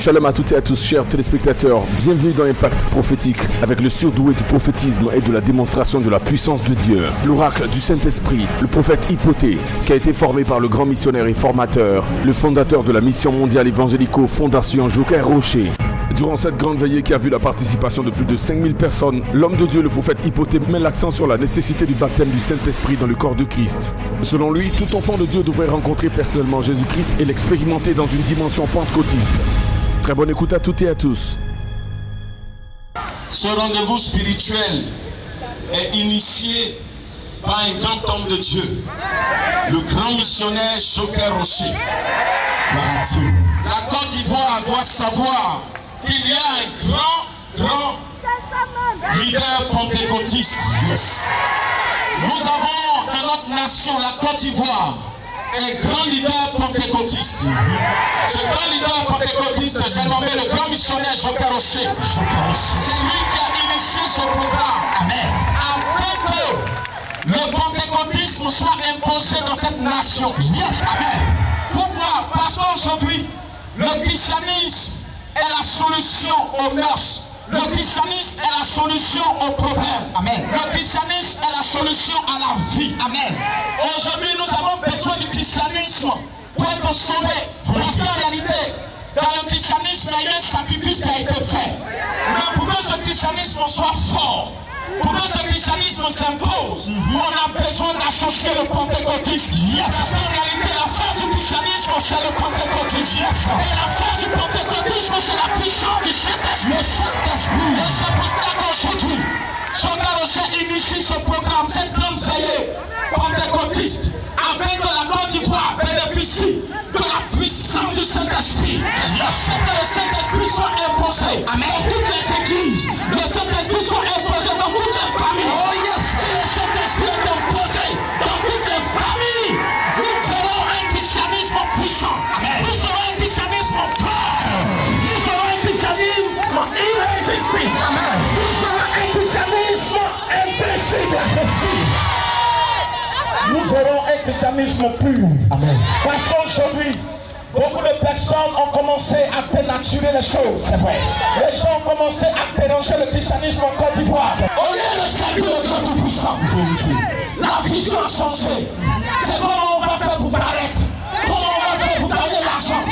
Shalom à toutes et à tous, chers téléspectateurs. Bienvenue dans Impact Prophétique, avec le surdoué du prophétisme et de la démonstration de la puissance de Dieu. L'oracle du Saint-Esprit, le prophète Hypothée, qui a été formé par le grand missionnaire et formateur, le fondateur de la mission mondiale évangélico Fondation Joker Rocher. Durant cette grande veillée qui a vu la participation de plus de 5000 personnes, l'homme de Dieu, le prophète Hypothée, met l'accent sur la nécessité du baptême du Saint-Esprit dans le corps de Christ. Selon lui, tout enfant de Dieu devrait rencontrer personnellement Jésus-Christ et l'expérimenter dans une dimension pentecôtiste. Très bonne écoute à toutes et à tous. Ce rendez-vous spirituel est initié par un grand homme de Dieu, le grand missionnaire Joker Rocher. La Côte d'Ivoire doit savoir qu'il y a un grand leader pentecôtiste. Yes. Nous avons dans notre nation, la Côte d'Ivoire, un grand leader pentecôtiste. Ce grand leader pentecôtiste, j'ai nommé le grand missionnaire Joker Rocher. C'est lui qui a initié ce programme. Amen. Afin que le pentecôtisme soit imposé dans cette nation. Yes, amen. Pourquoi? Parce qu'aujourd'hui, le christianisme est la solution aux mœurs. Le christianisme est la solution aux problèmes. Amen. Le christianisme est la solution à la vie. Amen. Aujourd'hui, nous avons besoin du christianisme pour être sauvés. Parce qu'en réalité, dans le christianisme, il y a eu un sacrifice qui a été fait. Mais pour que ce christianisme soit fort, pour que ce christianisme s'impose, on a besoin d'associer le pentecôtisme. Yes. Parce qu'en réalité, la force du christianisme, c'est le pentecôtisme. Yes. Et la force du pentecôtisme, c'est la puissance du Saint-Esprit. Et c'est pour cela qu'aujourd'hui, Joker Rocher initie ce programme, cette grande veillée pentecôtiste, afin que la Côte d'Ivoire bénéficie de la puissance du Saint-Esprit. Afin que le Saint-Esprit soit imposé dans toutes les églises, le Saint-Esprit soit imposé dans toutes les familles. Oh yes. Si le Saint-Esprit est imposé dans toutes les familles, nous ferons un christianisme puissant. Amen. Nous serons un christianisme fort. Nous serons un christianisme irrésistible. Amen. Nous serons un christianisme invincible. Nous aurons un christianisme pur. Amen. Parce qu'aujourd'hui, beaucoup de personnes ont commencé à dénaturer les choses. C'est vrai. Les gens ont commencé à déranger le christianisme en Côte d'Ivoire. On est le salut de Dieu Tout-Puissant. La vision a changé. C'est comment on va faire pour paraître. Comment on va faire pour gagner l'argent.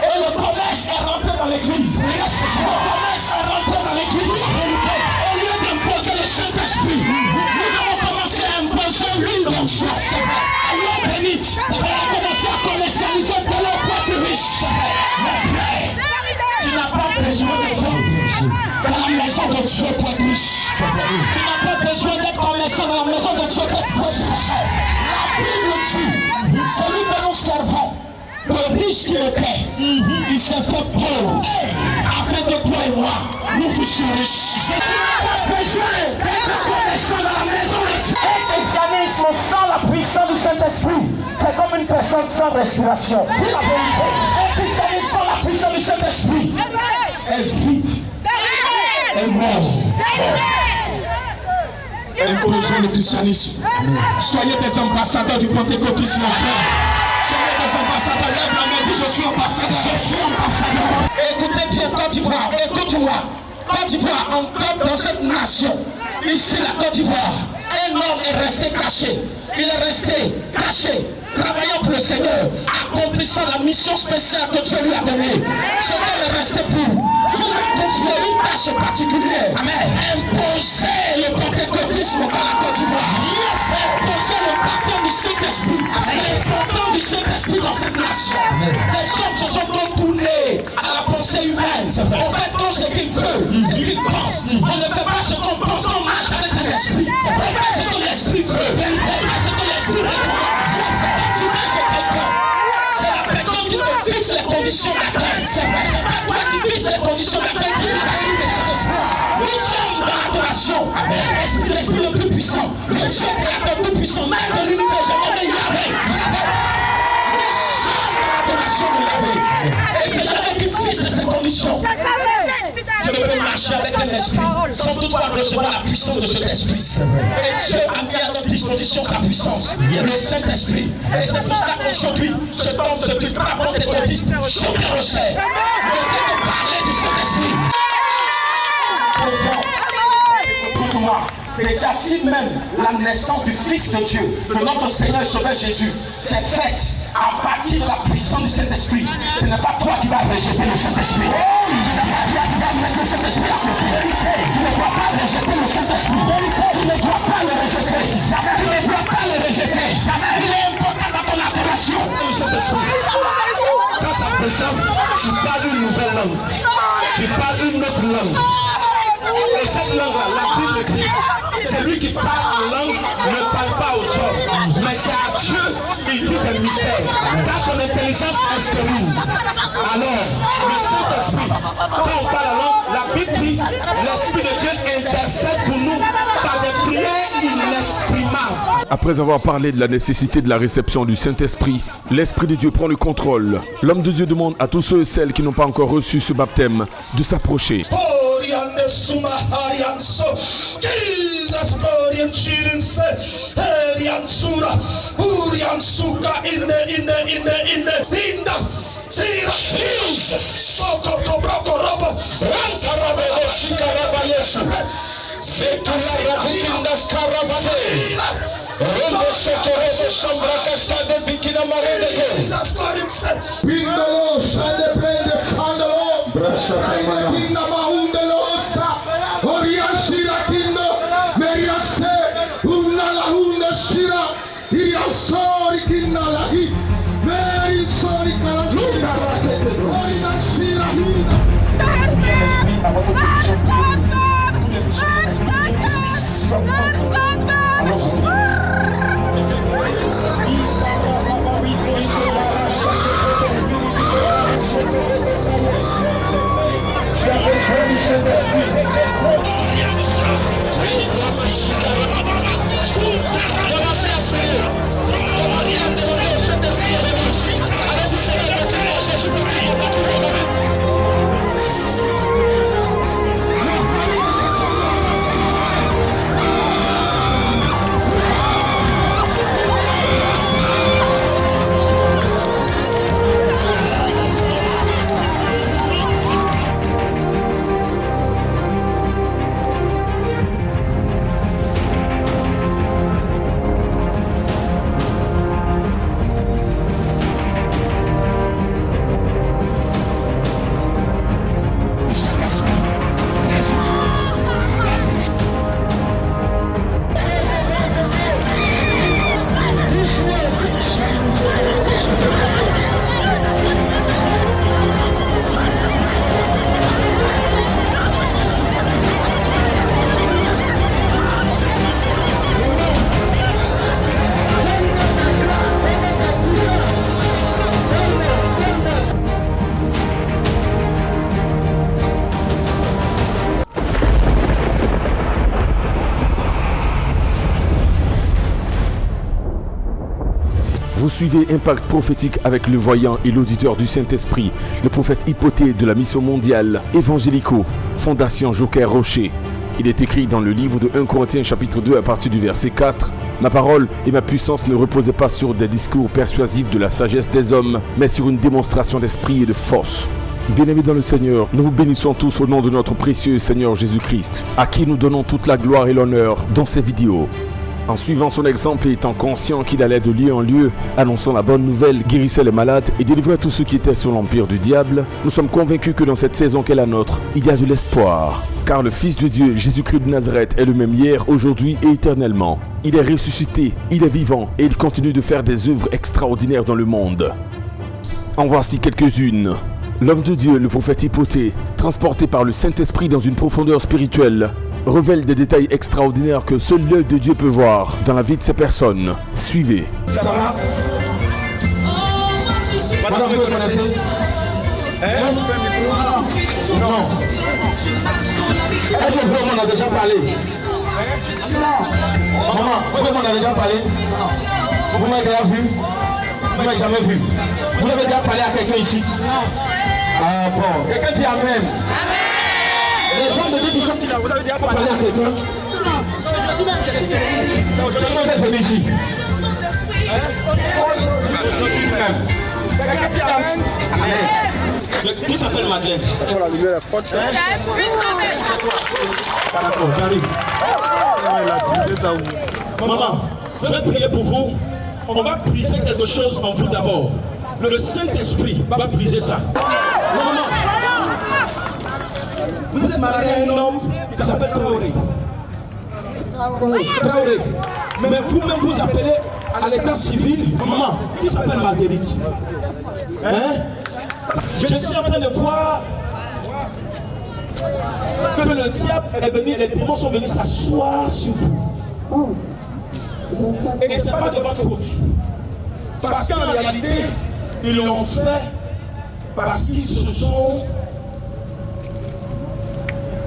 Et le commerce est rentré dans l'église. Le commerce est rentré dans l'église. Au lieu d'imposer le Saint-Esprit, nous avons commencé à imposer l'huile d'onction. Alors bénite, on a commencé à commercialiser de l'eau pour être riche. Mon frère, tu n'as pas besoin de vendre dans la maison de Dieu pour être riche. Tu n'as pas besoin d'être commerçant dans la maison de Dieu pour être riche. La Bible dit, celui que nous servons, le riche qu'il était, il s'est fait pauvre, afin que toi et moi, nous fussions riches. Tu n'as pas besoin d'être commerçant dans la maison de Dieu. Un christianisme sans la puissance du Saint-Esprit, c'est comme une personne sans respiration. C'est la vérité. Un christianisme sans la puissance du Saint-Esprit est vide, est mort. Imposons le christianisme. Soyez des ambassadeurs du pentecôtisme, mon frère. Soyez des ambassadeurs. Lève la main, dis je suis ambassadeur. Je suis ambassadeur. Écoutez bien, Côte d'Ivoire, écoute-moi. Côte d'Ivoire, encore dans cette nation, ici la Côte d'Ivoire, un homme est resté caché. Il est resté caché, travaillant pour le Seigneur, accomplissant la mission spéciale que Dieu lui a donnée. Ce homme est resté pour. Dieu lui a confié une tâche particulière. Amen. Imposer le pentecôtisme dans la Côte d'Ivoire. Yes. Imposer le baptême du Saint-Esprit. L'importance du Saint-Esprit dans cette nation. Amen. Les hommes se sont tournés à la pensée humaine. On fait tout ce qu'ils veulent, ce qu'ils pensent. On ne fait pas ce qu'on pense, on marche avec un esprit. On fait ce que l'esprit veut. On fait ce que l'esprit recommande. Tu dis que quelqu'un, c'est la personne qui te fixe les conditions d'accueil. C'est vrai. C'est toi qui fixe les conditions d'accueil. Tu dis nous sommes dans l'adoration. L'esprit le plus puissant. Le Dieu créateur tout puissant. Même de l'univers, j'ai nommé Yahvé. Nous sommes dans l'adoration de Yahvé. Et c'est Yahvé qui fixe ces conditions. Je ne peux marcher avec un esprit sans toutefois recevoir la puissance de cet esprit. Et Dieu a mis à notre disposition sa puissance, le Saint-Esprit. Et c'est pour cela qu'aujourd'hui, cet homme se filtrera pentecôtiste, Joker Rocher. Le fait de présent. Écoute-moi. Déjà, si même la naissance du Fils de Dieu, de notre Seigneur et Sauveur Jésus, s'est faite à partir de la puissance du Saint-Esprit, ce n'est pas toi qui vas rejeter le Saint-Esprit. Ce n'est pas toi qui vas mettre le Saint-Esprit à côté. Tu ne dois pas rejeter le Saint-Esprit. Tu ne dois pas le rejeter. Tu ne dois pas le rejeter. Il est important dans ton adoration. Le Saint-Esprit. Face à personne, tu parles une nouvelle langue. Tu parles une autre langue. Et cette langue-là, la Bible dit, celui qui parle en langue ne parle pas aux hommes, mais c'est à Dieu qu'il dit des mystères. Dans son intelligence extérieure. Alors, le Saint-Esprit, quand on parle en langue, la Bible dit, l'Esprit de Dieu intercède pour nous par des prières inexprimables. Après avoir parlé de la nécessité de la réception du Saint-Esprit, l'Esprit de Dieu prend le contrôle. L'homme de Dieu demande à tous ceux et celles qui n'ont pas encore reçu ce baptême de s'approcher. Jesus glory children say Elian Sura Urian Suka in the Jesus Soko Tobroko Robo Ransa Rabelo Shikaraba Yesu Sekala Rabikindas Karabase Rombo Shekere Shambra Kasade Bikina Maredeke Jesus glory say Bring the Lord shall they play the fan the Lord Brasha Kinda Maunde Losa Orian Shira Kindo Meriase Unala Hunda Shira Iriasori Kinalahi Meri Sori Kalashira Orian Shira Hina Vous suivez Impact Prophétique avec le voyant et l'auditeur du Saint-Esprit, le prophète Hypothée de la mission mondiale Évangélico, Fondation Joker Rocher. Il est écrit dans le livre de 1 Corinthiens chapitre 2 à partir du verset 4. Ma parole et ma puissance ne reposaient pas sur des discours persuasifs de la sagesse des hommes, mais sur une démonstration d'esprit et de force. Bien-aimés dans le Seigneur, nous vous bénissons tous au nom de notre précieux Seigneur Jésus-Christ, à qui nous donnons toute la gloire et l'honneur dans ces vidéos. En suivant son exemple et étant conscient qu'il allait de lieu en lieu, annonçant la bonne nouvelle, guérissait les malades et délivrait tous ceux qui étaient sous l'empire du diable, nous sommes convaincus que dans cette saison qu'est la nôtre, il y a de l'espoir. Car le Fils de Dieu, Jésus-Christ de Nazareth, est le même hier, aujourd'hui et éternellement. Il est ressuscité, il est vivant et il continue de faire des œuvres extraordinaires dans le monde. En voici quelques-unes. L'homme de Dieu, le prophète Hypothée, transporté par le Saint-Esprit dans une profondeur spirituelle, révèle des détails extraordinaires que seul l'œil de Dieu peut voir dans la vie de ces personnes. Suivez. Ça va? Madame, vous me connaissez? Non. Est-ce que vous m'en avez déjà parlé? Non. Maman, vous m'en avez déjà parlé? Vous m'avez déjà vu? Vous m'avez jamais vu? Vous avez déjà parlé à quelqu'un ici? Ah bon. Quelqu'un dit Amen. Les gens de Dieu qui sont ici là, vous avez déjà parlé à quelqu'un? Non. Aujourd'hui vous êtes venu ici. Aujourd'hui même. Quelqu'un dit Amen. Amen. Qui s'appelle Madeleine? D'accord, j'arrive. Maman, je vais prier pour vous. On va briser quelque chose en vous d'abord. Le Saint-Esprit va briser ça. Maman, vous êtes marié à un homme qui s'appelle Traoré. Traoré. Mais vous-même vous appelez à l'état civil maman qui s'appelle Marguerite. Hein? Je suis en train de voir que le diable est venu, les démons sont venus s'asseoir sur vous. Et ce n'est pas de votre faute. Parce qu'en réalité, ils l'ont fait parce qu'ils se sont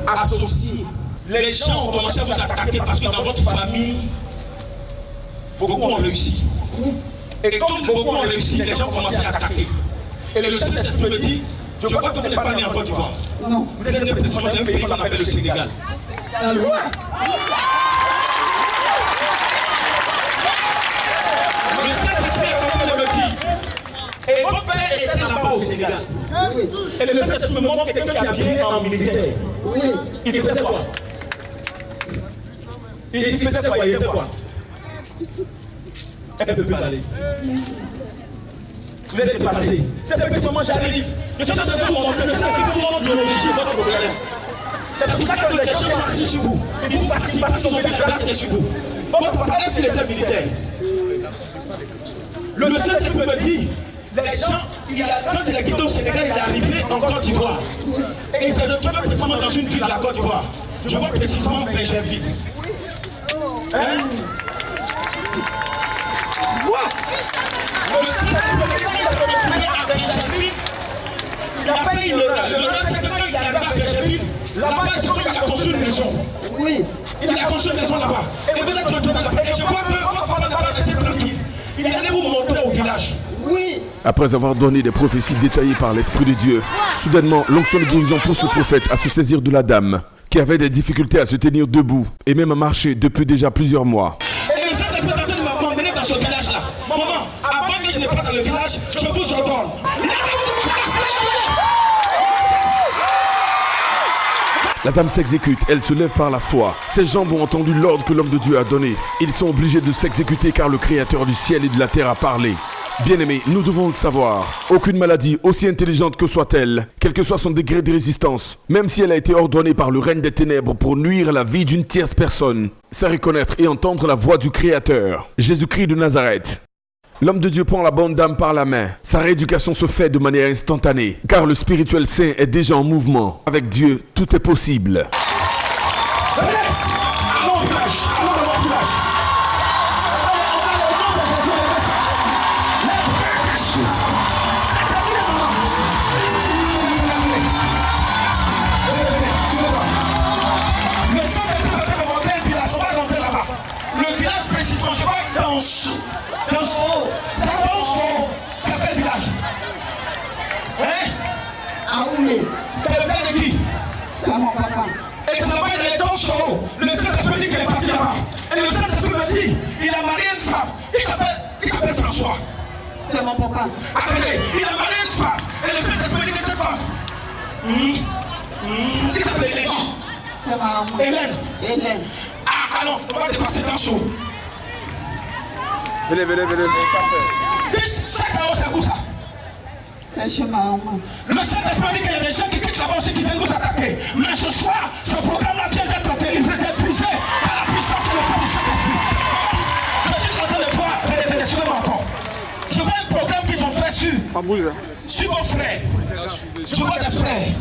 associés. Les gens ont commencé à vous attaquer parce que dans votre famille, beaucoup ont réussi. Et comme beaucoup ont réussi, les gens ont commencé à attaquer. Et le Saint-Esprit me dit, je crois que vous n'êtes pas né en Côte d'Ivoire. Non. Vous êtes né précisément d'un pays qu'on appelle le Sénégal. Le Saint-Esprit est comme de me dire. Et votre père était là-bas au Sénégal. Et le Saint-Esprit me montre quelqu'un qui est habillé en militaire. Il faisait quoi? Il faisait quoi? Il était quoi? Elle ne peut plus parler. Vous êtes dépassé. C'est ce petit moment, j'arrive. Je suis en train de vous montrer ce qui vous montre de l'origine de votre problème. C'est pour ça que les gens sont assis sur vous. Ils vous fatiguent parce qu'ils ont fait la place qui est sur vous. Votre papa, est-ce qu'il était militaire? Le Saint-Esprit me dit, les gens, quand il a quitté au Sénégal, il est arrivé en Côte d'Ivoire. Et il s'est retrouvé précisément dans une ville de la Côte d'Ivoire. Je vois précisément Benjerville. Hein? Le Saint-Esprit, quand il s'est retrouvé à Benjerville, il a fait une erreur. L'erreur, c'est que quand il est arrivé à Benjerville, là-bas, il s'est trouvé qu'il a construit une maison. Oui. Il a construit une maison là-bas. Et vous êtes retrouvé là-bas. Et je vois que votre papa n'a pas resté tranquille. Il est allé vous montrer au village. Oui. Après avoir donné des prophéties détaillées par l'Esprit de Dieu, soudainement, l'onction de guérison pousse le prophète à se saisir de la dame, qui avait des difficultés à se tenir debout et même à marcher depuis déjà plusieurs mois. Et le Saint-Esprit est en train de m'emmener dans ce village-là. Maman, avant que je ne parte dans le village, je vous ordonne. La dame s'exécute, elle se lève par la foi. Ses jambes ont entendu l'ordre que l'homme de Dieu a donné. Ils sont obligés de s'exécuter car le Créateur du ciel et de la terre a parlé. Bien-aimés, nous devons le savoir. Aucune maladie, aussi intelligente que soit-elle, quel que soit son degré de résistance, même si elle a été ordonnée par le règne des ténèbres pour nuire à la vie d'une tierce personne, c'est reconnaître et entendre la voix du Créateur, Jésus-Christ de Nazareth. L'homme de Dieu prend la bonne dame par la main. Sa rééducation se fait de manière instantanée, car le spirituel saint est déjà en mouvement. Avec Dieu, tout est possible. C'est quel village? Hein? Ah oui. C'est le frère de qui? C'est mon papa. Et c'est là-bas il est dans son haut. Le Saint-Esprit dit qu'il est parti là-bas. Et le Saint-Esprit me dit, il a marié une femme. Il s'appelle François. C'est mon papa. Attendez, il a marié une femme. Et le Saint-Esprit dit que cette femme. Il s'appelle Hélène. C'est ma maman. Hélène. Ah, alors, on va dépasser dans son haut. Venez. Ça, c'est où ça? C'est chez ma maman. Le Saint-Esprit dit qu'il y a des gens qui quittent là-bas aussi qui viennent vous attaquer. Mais ce soir, ce programme-là vient d'être délivré, d'être brisé par la puissance et le feu du Saint-Esprit. Je suis en train de voir, suivez-moi encore. Je vois un programme qu'ils ont fait sur vos frères. Je vois des frères.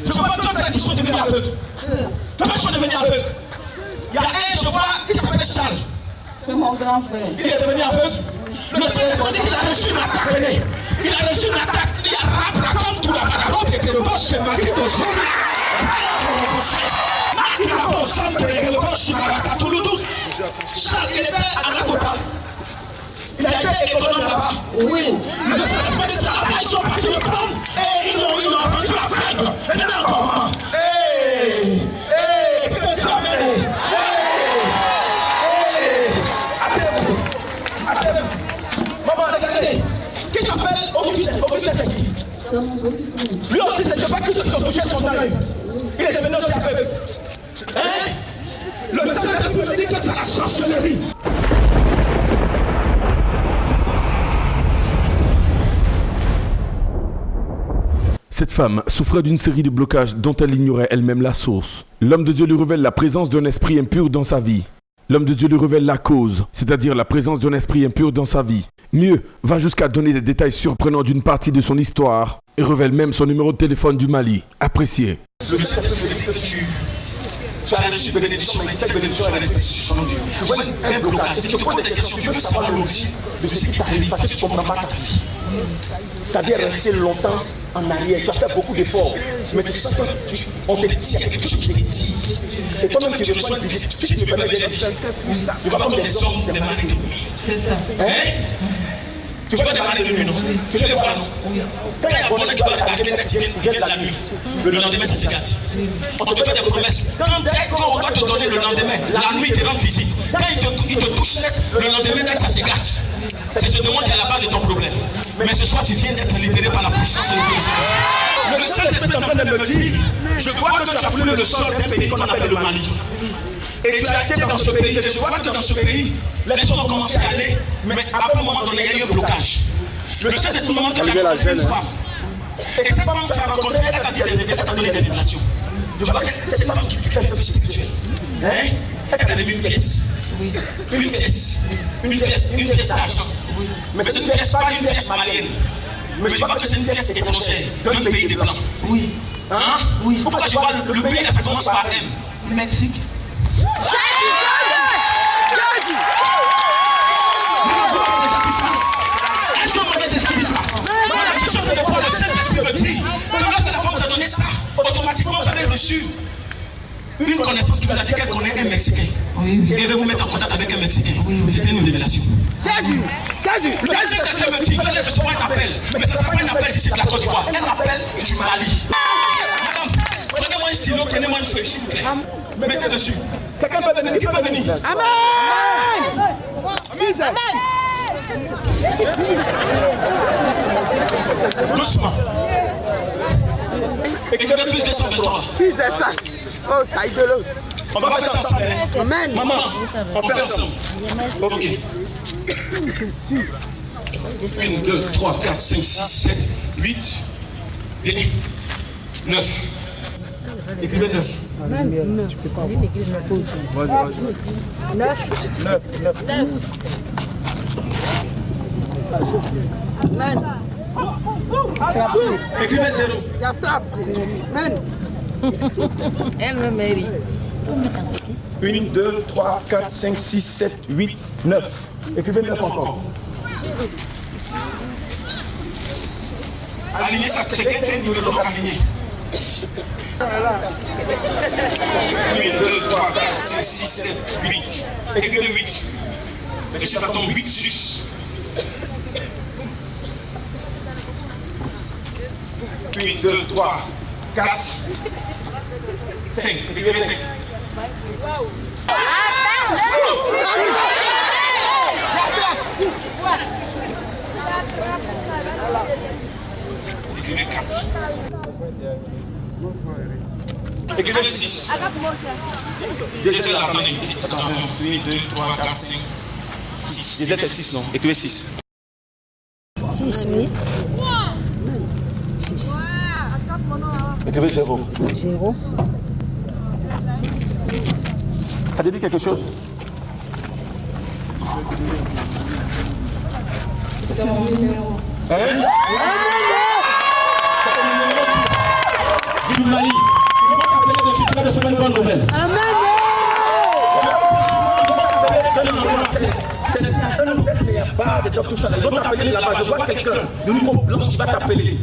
Je vois deux frères qui sont devenus aveugles. Deux sont devenus aveugles. Il y a un, je vois, qui s'appelle Charles. C'est mon grand frère. Il est devenu aveugle. Le Saint-Esprit dit qu'il a reçu une attaque. Il a reçu une attaque. Il a raconté tout la robe et que le boss s'est marqué de zone. Charles, il était à Nakota. Il a été économe là-bas. Oui. Le Saint-Esprit dit c'est là-bas, ils sont partis le prendre. Et ils l'ont rendu aveugle. Venez encore, maman. Qu'est-ce que tu as amené? Maman, regardez. Qui s'appelle Auguste Esquille? Lui aussi, c'était pas que ce qui touchait son œil. Il est devenu aussi aveugle. Hein? Le Saint-Esprit dit que c'est la sorcellerie. Cette femme souffrait d'une série de blocages dont elle ignorait elle-même la source. L'homme de Dieu lui révèle la présence d'un esprit impur dans sa vie. L'homme de Dieu lui révèle la cause, c'est-à-dire la présence d'un esprit impur dans sa vie. Mieux, va jusqu'à donner des détails surprenants d'une partie de son histoire et révèle même son numéro de téléphone du Mali. Appréciez. Le Saint-Esprit dit que tu as reçu bénédiction, mais cette bénédiction est restée sur son nom. Tu vois un blocage, tu te poses des questions, tu veux savoir l'origine de ce qui t'arrive parce que tu ne comprends pas ta vie. Ta vie est restée longtemps en arrière, tu as fait beaucoup d'efforts, mais tu sens qu'on te dit, il y a quelque chose qui te dit. Et toi-même tu reçois une visite, si tu me permets de dire, tu vas comme des hommes des maris de nuit. C'est ça. Tu vois des maris de nuit, non? Tu les vois, non? Quand il y a un bonheur qui va débarquer, qui vient la nuit, le lendemain ça se gâte. On te fait des promesses. Dès qu'on doit te donner le lendemain, la nuit il te rend visite. Quand il te touche, le lendemain ça se gâte. C'est ce demande qui est à la base de ton problème. Mais ce soir, tu viens d'être libéré par la puissance de Saint-Esprit. Le Saint-Esprit est en train de me dire, je vois que tu as foulé le sol d'un pays qu'on appelle le Mali. Et tu as été dans ce pays. Et je vois que dans ce pays, les choses ont commencé à aller. Mais à un moment donné, il y a eu un blocage. Le Saint-Esprit me montre que tu as rencontré une femme. Et cette femme que tu as rencontrée, elle t'a dit des révélations, elle t'a donné des révélations. Je vois que c'est une femme qui fait un peu spirituel. Elle t'a donné une pièce. Une pièce d'argent. Mais c'est une pièce, pas une pièce malienne. Mais je vois que c'est une pièce étrangère d'un pays des Blancs. Oui. Hein? Oui. Pourquoi je vois le pays là, ça commence par M? Mexique. Est-ce que vous m'avez déjà dit ça? Voilà, je suis en train de voir le Saint-Esprit me dire que lorsque la femme vous a donné ça, automatiquement vous avez reçu une connaissance qui vous a dit qu'elle connaît un Mexicain. Oui. Et de vous mettre en contact avec un Mexicain. C'était une révélation. Le Saint-Esprit me dit que vous allez recevoir un appel. Mais ce ne sera pas un appel d'ici de la Côte d'Ivoire. Un appel du Mali. Madame, prenez-moi un stylo, prenez-moi une feuille, s'il vous plaît. Mettez dessus. Quelqu'un peut venir. Qui peut venir? Amen. Doucement. Écrivez plus 223. Oh, ça y est de l'autre. On va faire ça ensemble. Amen. Maman, on fait ensemble. Ok. 1, 2, 3, 4, 5, 6, 7, 8. Bien. 9. Écrivez 9. 9. Écrivez 0. Amen. Elle me mérite. 1, 2, 3, 4, 5, 6, 7, 8, 9. Écrivez 9 encore. Alignez ça, c'est quel numéro aligné? 1, 2, 3, 4, 5, 6, 7, 8. Écrivez 8. Et ça tombe 8 juste. 1, 2, 3, 4, 5. Écrivez 5. Écrivez 4. Écrivez 6. Jésus là, attendez. 1, 2, 3, 4, 5, 6. Jésus c'est 6, non? Écrivez 6. 6, oui. 6. Écrivez 0. 0. Ça te dit quelque chose? C'est mon numéro. Hein? Du Mali. On va t'appeler dessus, tu vas recevoir une bonne nouvelle. Amen. C'est un hôtel, mais il n'y a pas de docteur Salah. Ils vont t'appeler là-bas. Je vois quelqu'un de nouveau blanc qui va t'appeler.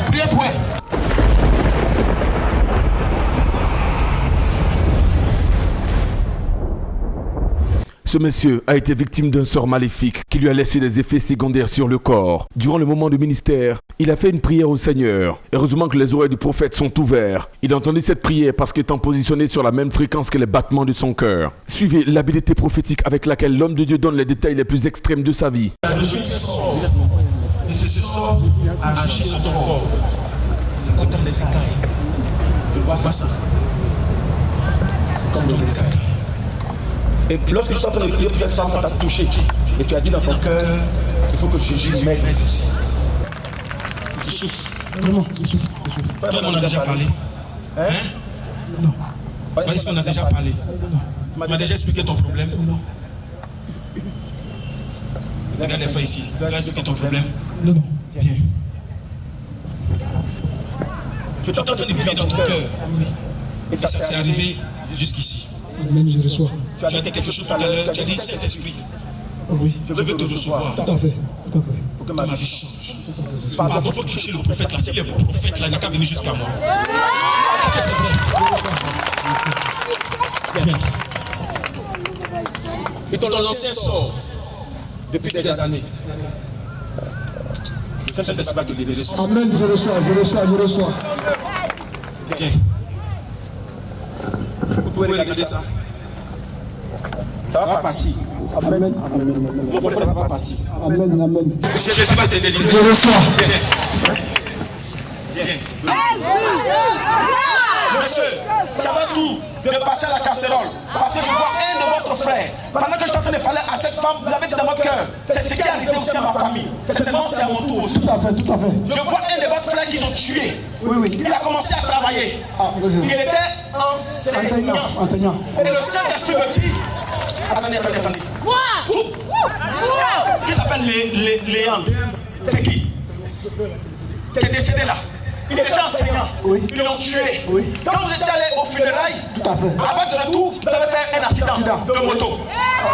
Priez pour elle. Ce monsieur a été victime d'un sort maléfique qui lui a laissé des effets secondaires sur le corps. Durant le moment de ministère, il a fait une prière au Seigneur. Heureusement que les oreilles du prophète sont ouvertes. Il a entendu cette prière parce qu'étant positionné sur la même fréquence que les battements de son cœur. Suivez l'habileté prophétique avec laquelle l'homme de Dieu donne les détails les plus extrêmes de sa vie. Ce sort agit sur ton corps. C'est comme des écailles. Tu vois ça? C'est comme des écailles. Et lorsque tu es en train de prier, peut-être ça t'a touché. Et tu as dit dans ton cœur, il faut que Jésus m'aide. Je souffre. Vraiment, je souffre. Toi, on a déjà parlé. Hein? Non. Est-ce qu'on a déjà parlé? Tu m'as déjà expliqué ton problème? Regarde les fois ici. Tu as expliqué ton problème? Non. Viens. Tu es en train de prier dans ton cœur. Et ça s'est arrivé jusqu'ici. Amen, je reçois. Tu as dit quelque chose tout à l'heure. Tu as dit Saint-Esprit. Oui. Je veux te recevoir. Tout à fait. Pour que ma vie change. Pardon, il faut toucher le prophète là. Si le prophète là, il n'a qu'à venir jusqu'à moi. Est-ce que c'est vrai? Viens. Et ton ancien sort depuis des années. Le Saint-Esprit va te libérer. Amen, je reçois. Viens. Vous pouvez regarder ça. Ça va pas partir. Amen. Mon frère, ça va pas partir. Amen. Jésus va te délivrer. Je reçois. Viens. Monsieur, ça va tout de passer à la casserole. Parce que je vois un de votre frère. Pendant que je suis en train de parler à cette femme, vous avez dit dans votre cœur, c'est ce qui est arrivé aussi à ma famille. Certainement, c'est à mon tour aussi. Tout à fait. Je vois un de votre frère qu'ils ont tué. Oui. Il a commencé à travailler. Il était enseignant. Et le Saint-Esprit me dit, attendez. Qui s'appelle Léandre? C'est qui? Qui est décédé là. Il était enseignant. Ils l'ont tué. Quand vous étiez allé au funérailles, avant de retour, vous avez fait un accident de moto.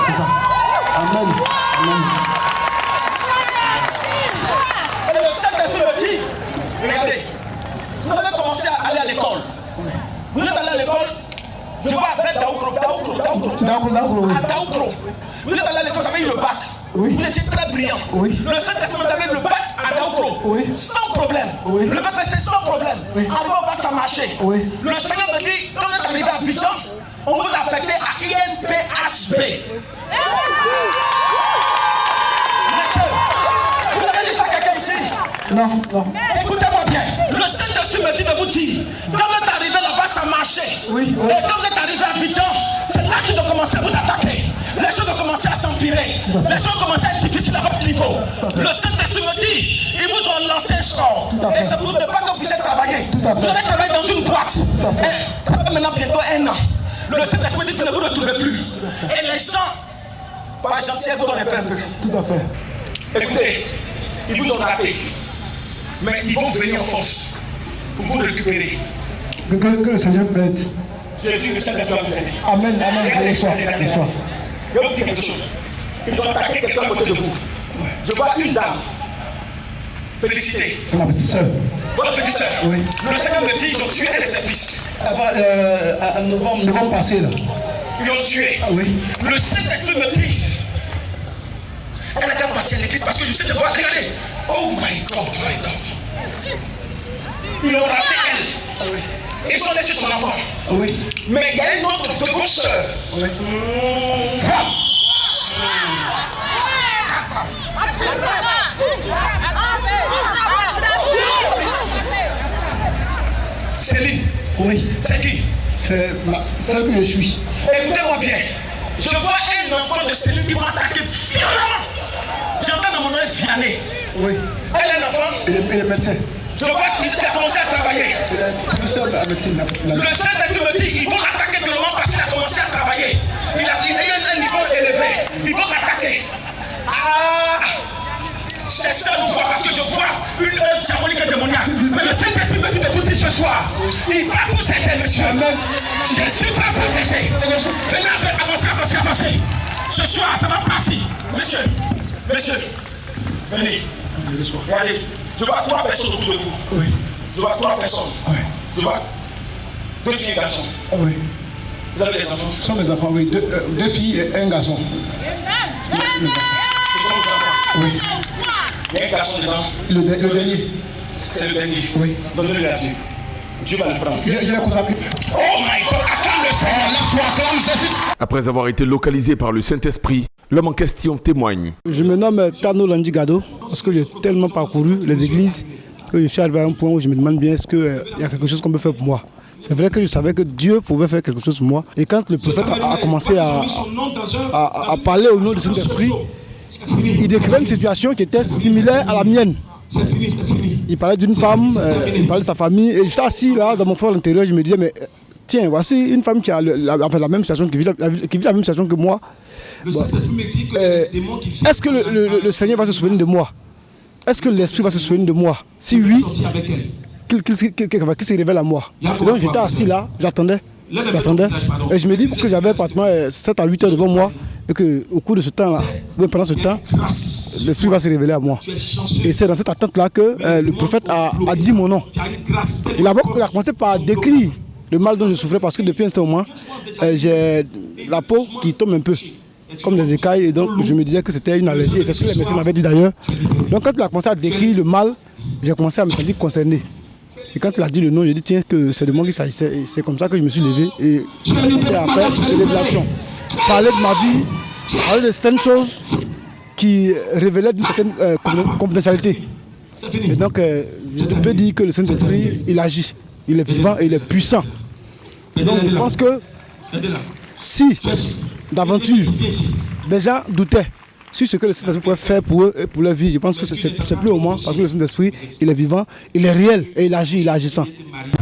C'est ça. Amen. Et le Saint-Esprit me dit, regardez, vous avez commencé à aller à l'école. Vous êtes allé à l'école, je vois avec Daoukro. À Daoukro. Vous êtes allé à l'école, vous avez eu le bac. Vous étiez très brillant. Le Saint-Esprit, vous avez eu le bac à Daoukro. Sans problème. Le BPC sans problème. Avant le bac, ça marchait. Le Seigneur me dit, quand vous êtes arrivé à Abidjan, on vous a affecté à INPHB. Monsieur, vous avez dit ça à quelqu'un ici? Non. Écoutez-moi bien. Le Saint-Esprit me dit de vous dire, quand vous êtes arrivé là-bas, ça marchait. Et quand vous êtes arrivé à Abidjan, c'est là qu'ils ont commencé à vous attaquer. Les choses ont commencé à s'empirer. Les choses ont commencé à être difficiles à votre niveau. Le Saint-Esprit me dit, ils vous ont lancé un sort. Et c'est pour ne pas que vous puissiez travailler. Vous avez travaillé dans une boîte. Et ça fait maintenant bientôt 1 an. Le Saint-Esprit me dit, vous ne vous retrouvez plus. Et les gens, par gentillesse, vous donnez un peu. Tout à fait. Écoutez, ils vous ont raté. Mais ils vont venir en force pour vous récupérer. Que le Seigneur plaide. Jésus, le Saint-Esprit va vous aider. Amen. Je reçois. Je vais vous dire quelque chose. Ils ont attaqué quelqu'un à côté de vous. Je vois une dame. Félicitez. C'est ma petite soeur. Votre petite soeur. Oui. Le Seigneur me dit, ils ont tué un de ses fils. En novembre passé là. Ils l'ont tué. Oui. Le Saint-Esprit me dit, elle a qu'à partir à l'église parce que je sais de voir. Regardez. Oh my God. Ils l'ont raté elle. Ils ont laissé son enfant. Oui. Mais il y a une autre de vos soeurs. Oui. Céline. Oui. C'est qui? C'est celle que je suis. Écoutez-moi bien. Je vois un enfant de Céline qui va attaquer violemment. J'entends dans mon oreille Vianney. Oui. Elle est un enfant. Il est médecin. Je vois qu'il a commencé à travailler. Il est professeur de la médecine. Le Saint-Esprit me dit ils vont l'attaquer violemment parce qu'il a commencé à travailler. Il a un niveau élevé. Ils vont l'attaquer. C'est ça nous voit parce que je vois une œuvre diabolique et démoniaque. Mais le Saint-Esprit me dit de vous dire ce soir, il va vous aider, monsieur. Jésus va vous aider. Venez avancer. Ce soir, ça va partir. Monsieur, venez. Regardez, je vois 3 personnes autour de vous. Oui. Je vois 3 personnes. Oui. Je vois 2 filles et garçons. Oui. Vous avez des enfants? Ce sont mes enfants, oui. Deux filles et un garçon. Oui. Il y a un garçon dedans. Le dernier. C'est le dernier. Oui. Donnez-le à Dieu. Dieu va le prendre. Je l'ai consacré. Oh my God, acclame le Seigneur, lève-toi, acclame Jésus. Après avoir été localisé par le Saint-Esprit, l'homme en question témoigne. Je me nomme Tano Landigado parce que j'ai tellement parcouru les églises que je suis arrivé à un point où je me demande bien est-ce qu'il y a quelque chose qu'on peut faire pour moi. C'est vrai que je savais que Dieu pouvait faire quelque chose pour moi. Et quand le prophète a commencé à parler au nom du Saint-Esprit, il décrivait une situation qui était similaire à la mienne. Il parlait d'une femme, il parlait de sa famille. Et je suis assis là, dans mon fort intérieur, je me disais, mais tiens, voici une femme qui a la même situation, qui vit la même situation que moi. Est-ce que le Seigneur va se souvenir de moi? Est-ce que l'Esprit va se souvenir de moi? Si oui, qu'il se révèle à moi. Et donc j'étais assis là, j'attendais. Et je me dis que j'avais pratiquement 7 à 8 heures devant moi et qu'au cours de ce temps-là, pendant ce temps, l'Esprit va se révéler à moi. Et c'est dans cette attente-là que le prophète a dit mon nom. Il a commencé par décrire le mal dont je souffrais parce que depuis un certain moment, j'ai la peau qui tombe un peu, comme des écailles, et donc je me disais que c'était une allergie. Et c'est ce que les médecins m'avaient dit d'ailleurs. Donc quand il a commencé à décrire le mal, j'ai commencé à me sentir concerné. Et quand il a dit le nom, j'ai dit tiens que c'est de moi qu'il s'agissait. Et c'est comme ça que je me suis levé et j'ai commencé à faire des révélations. Parler de ma vie, parler de certaines choses qui révélaient d'une certaine confidentialité. Et donc je peux dire que le Saint-Esprit, il agit. Il est vivant et il est puissant. Donc je pense que si d'aventure des gens doutaient sur ce que le Saint-Esprit pourrait faire pour eux et pour leur vie, je pense que c'est plus au moins parce que le Saint-Esprit, il est vivant, il est réel et il agit, il est agissant.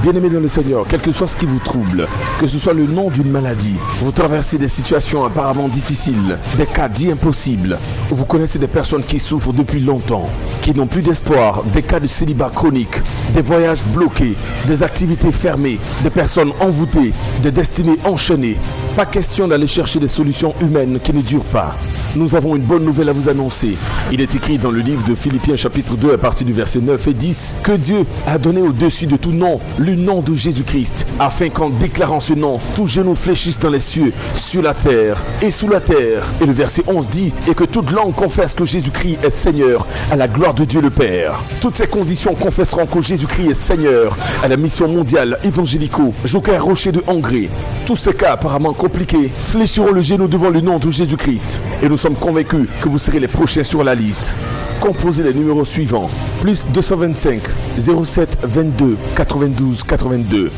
Bien-aimés dans le Seigneur, quel que soit ce qui vous trouble, que ce soit le nom d'une maladie, vous traversez des situations apparemment difficiles, des cas dits impossibles, vous connaissez des personnes qui souffrent depuis longtemps, qui n'ont plus d'espoir, des cas de célibat chronique, des voyages bloqués, des activités fermées, des personnes envoûtées, des destinées enchaînées. Pas question d'aller chercher des solutions humaines qui ne durent pas. Nous avons une bonne nouvelle à vous annoncer. Il est écrit dans le livre de Philippiens chapitre 2 à partir du verset 9 et 10 que Dieu a donné au-dessus de tout nom le nom de Jésus-Christ, afin qu'en déclarant ce nom, tout genou fléchisse dans les cieux, sur la terre et sous la terre. Et le verset 11 dit et que toute langue confesse que Jésus-Christ est Seigneur à la gloire de Dieu le Père. Toutes ces conditions confesseront que Jésus-Christ est Seigneur à la mission mondiale évangélico Joker Rocher de Hongrie. Tous ces cas apparemment compliqués fléchiront le genou devant le nom de Jésus-Christ. Et nous sommes convaincus que vous serez les prochains sur la liste. Composez les numéros suivants: plus 225 07 22 92 82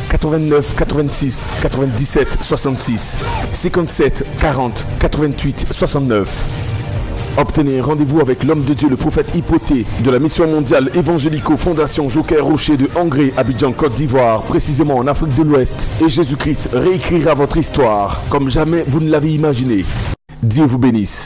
89 86 97 66 57 40 88 69. Obtenez un rendez-vous avec l'homme de Dieu, le prophète Hypothée, de la mission mondiale évangélico Fondation Joker Rocher de Hongrie, Abidjan, Côte d'Ivoire, précisément en Afrique de l'Ouest. Et Jésus-Christ réécrira votre histoire comme jamais vous ne l'avez imaginé. Dieu vous bénisse.